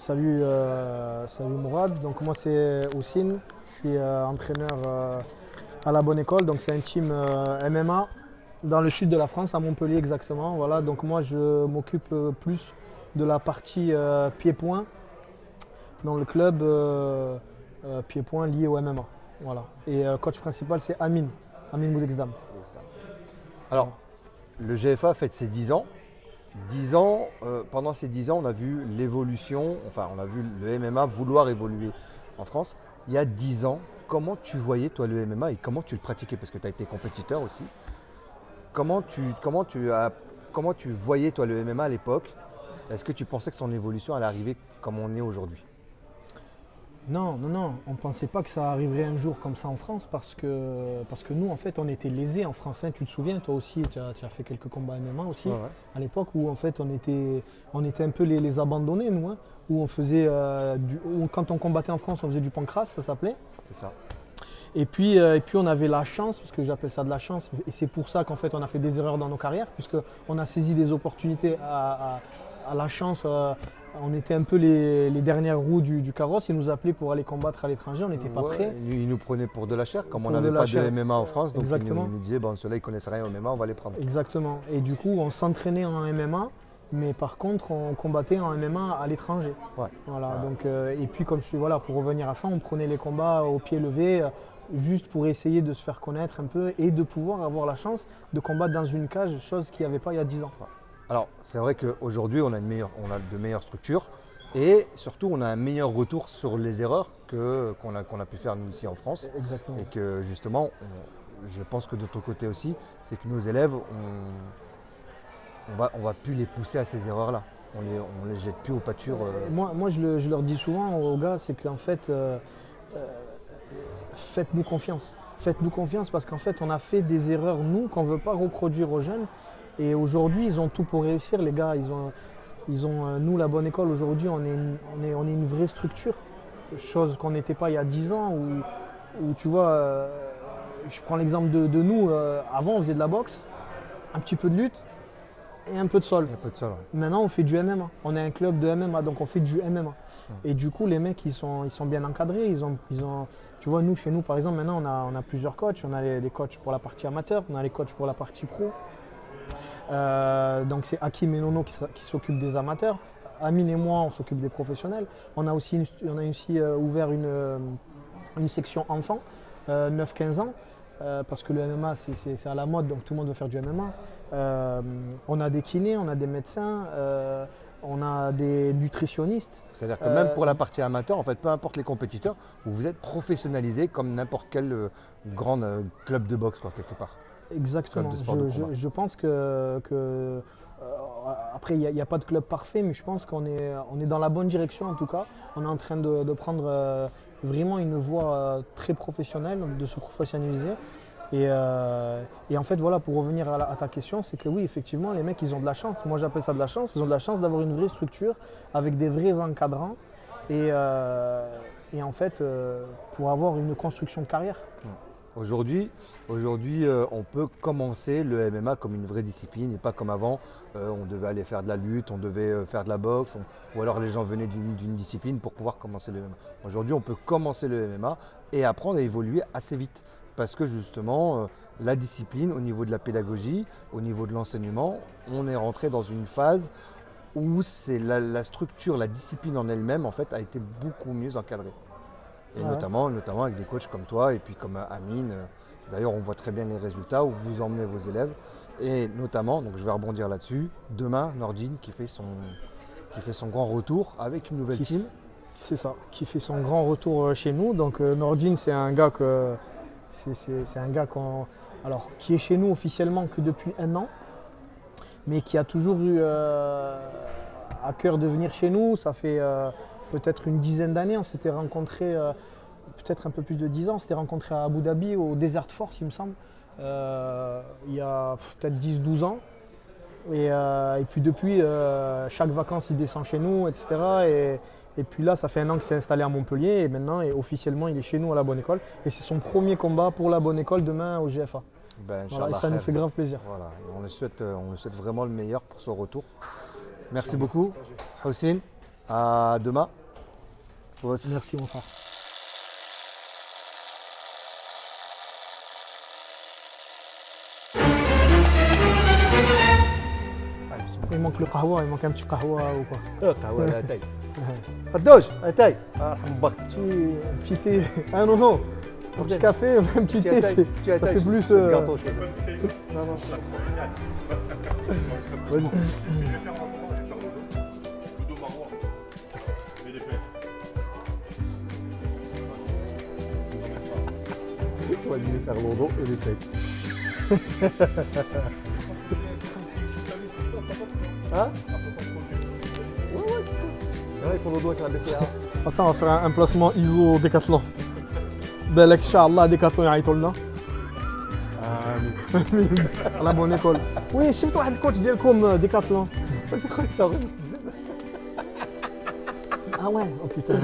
Salut Mourad. Donc moi c'est Houssine, je suis entraîneur à la Bonne École. Donc c'est un team MMA dans le sud de la France, à Montpellier exactement. Voilà. Donc moi je m'occupe plus de la partie pied-point dans le club pied-point lié au MMA. Voilà. Et coach principal c'est Amine Boudexdam. Alors, le GFA fête ses 10 ans. 10 ans, pendant ces 10 ans, on a vu l'évolution, enfin on a vu le MMA vouloir évoluer en France. Il y a 10 ans, comment tu voyais toi le MMA et comment tu le pratiquais? Parce que tu as été compétiteur aussi. Comment tu voyais toi le MMA à l'époque? Est-ce que tu pensais que son évolution allait arriver comme on est aujourd'hui? Non, on ne pensait pas que ça arriverait un jour comme ça en France parce que nous, en fait, on était lésés en France. Hein. Tu te souviens, toi aussi, tu as fait quelques combats MMA aussi, Ouais. à l'époque où en fait on était un peu les abandonnés, nous, hein, où on faisait, où, quand on combattait en France, on faisait du pancras, ça s'appelait. C'est ça. Et puis on avait la chance, parce que j'appelle ça de la chance, et c'est pour ça qu'en fait on a fait des erreurs dans nos carrières, puisqu'on a saisi des opportunités à la chance. On était un peu les dernières roues du carrosse. Ils nous appelaient pour aller combattre à l'étranger. On n'était pas prêts. Ils nous prenaient pour de la chair, comme Pour on de n'avait la pas chair. de MMA en France. Donc Exactement. ils nous disaient, bon, ceux-là, ils ne connaissent rien au MMA, on va les prendre. Exactement. Et du coup, on s'entraînait en MMA, mais par contre, on combattait en MMA à l'étranger. Ouais. Voilà. Ouais. Donc, et puis, comme je suis voilà, pour revenir à ça, on prenait les combats au pied levé, juste pour essayer de se faire connaître un peu et de pouvoir avoir la chance de combattre dans une cage, chose qu'il n'y avait pas il y a 10 ans. Alors, c'est vrai qu'aujourd'hui, on a de meilleures structures. Et surtout, on a un meilleur retour sur les erreurs qu'on a pu faire nous ici en France. Exactement. Et que justement, je pense que de ton côté aussi, c'est que nos élèves, on va plus les pousser à ces erreurs-là. On les jette plus aux pâtures. Moi je leur dis souvent aux gars, c'est qu'en fait, faites-nous confiance. Faites-nous confiance parce qu'en fait, on a fait des erreurs, nous, qu'on ne veut pas reproduire aux jeunes. Et aujourd'hui, ils ont tout pour réussir, les gars. Nous, la Bonne École, aujourd'hui, on est une vraie structure, chose qu'on n'était pas il y a 10 ans, où tu vois, je prends l'exemple de nous, avant on faisait de la boxe, un petit peu de lutte et un peu de sol. Il y a peu de ça. Ouais. Maintenant on fait du MMA, on est un club de MMA, donc on fait du MMA. Et du coup les mecs ils sont bien encadrés, tu vois, chez nous par exemple, maintenant on a plusieurs coachs, on a les coachs pour la partie amateur, on a les coachs pour la partie pro. Donc c'est Hakim et Nono qui s'occupent des amateurs. Amine et moi, on s'occupe des professionnels. On a aussi ouvert une section enfants, 9-15 ans, parce que le MMA c'est à la mode, donc tout le monde veut faire du MMA. On a des kinés, on a des médecins, on a des nutritionnistes. C'est-à-dire que même pour la partie amateur, en fait, peu importe les compétiteurs, vous êtes professionnalisé comme n'importe quel grand club de boxe, quoi, quelque part. Exactement. Je pense que après, il n'y a pas de club parfait, mais je pense qu'on est dans la bonne direction en tout cas. On est en train de prendre vraiment une voie très professionnelle, de se professionnaliser. Et en fait, voilà, pour revenir à ta question, c'est que oui, effectivement, les mecs, ils ont de la chance. Moi, j'appelle ça de la chance. Ils ont de la chance d'avoir une vraie structure avec des vrais encadrants et en fait, pour avoir une construction de carrière. Aujourd'hui, on peut commencer le MMA comme une vraie discipline et pas comme avant. On devait aller faire de la lutte, on devait faire de la boxe, ou alors les gens venaient d'une discipline pour pouvoir commencer le MMA. Aujourd'hui, on peut commencer le MMA et apprendre à évoluer assez vite parce que justement, la discipline, au niveau de la pédagogie, au niveau de l'enseignement, on est rentré dans une phase où c'est la structure, la discipline en elle-même, en fait, a été beaucoup mieux encadrée. Et notamment avec des coachs comme toi et puis comme Amine. D'ailleurs, on voit très bien les résultats où vous emmenez vos élèves. Et notamment, donc je vais rebondir là-dessus, demain, Nordine qui fait son grand retour avec une nouvelle team. C'est ça, qui fait son grand retour chez nous. Donc Nordine, c'est un gars qui est chez nous officiellement que depuis 1 an, mais qui a toujours eu à cœur de venir chez nous. Ça fait peut-être une dizaine d'années, on s'était rencontrés, peut-être un peu plus de 10 ans, on s'était rencontrés à Abu Dhabi au Desert Force, il me semble, il y a peut-être 10-12 ans. Et puis depuis, chaque vacances, il descend chez nous, etc. Et puis là, ça fait 1 an qu'il s'est installé à Montpellier et maintenant, officiellement, il est chez nous à la Bonne École. Et c'est son premier combat pour la Bonne École demain au GFA. Voilà, et ça nous fait grave plaisir. Voilà. On lui souhaite vraiment le meilleur pour son retour. Merci beaucoup, Houssine. À demain. Merci mon frère. Il manque le qahwa, il manque un petit qahwa ou quoi. قهوة لا اتاي قدوش اتاي ارحم بك Un petit thé. Ah non, non. Un petit café, un petit thé, ça fait plus. gâteau شوية. Non, non. Vas-y. On va lui faire l'odo et les pecs. Hein? Ouais, ouais. Là, il faut l'odo avec la BCA. Attends, on va faire un placement ISO Decathlon. بالك ان شاء الله ديكاثلون يعيطوا لنا. على بون ايكول. وي شفت واحد الكوتش ديالكم ديكاثلون. بس خويا صافي بزاف. اه واه او بيتان.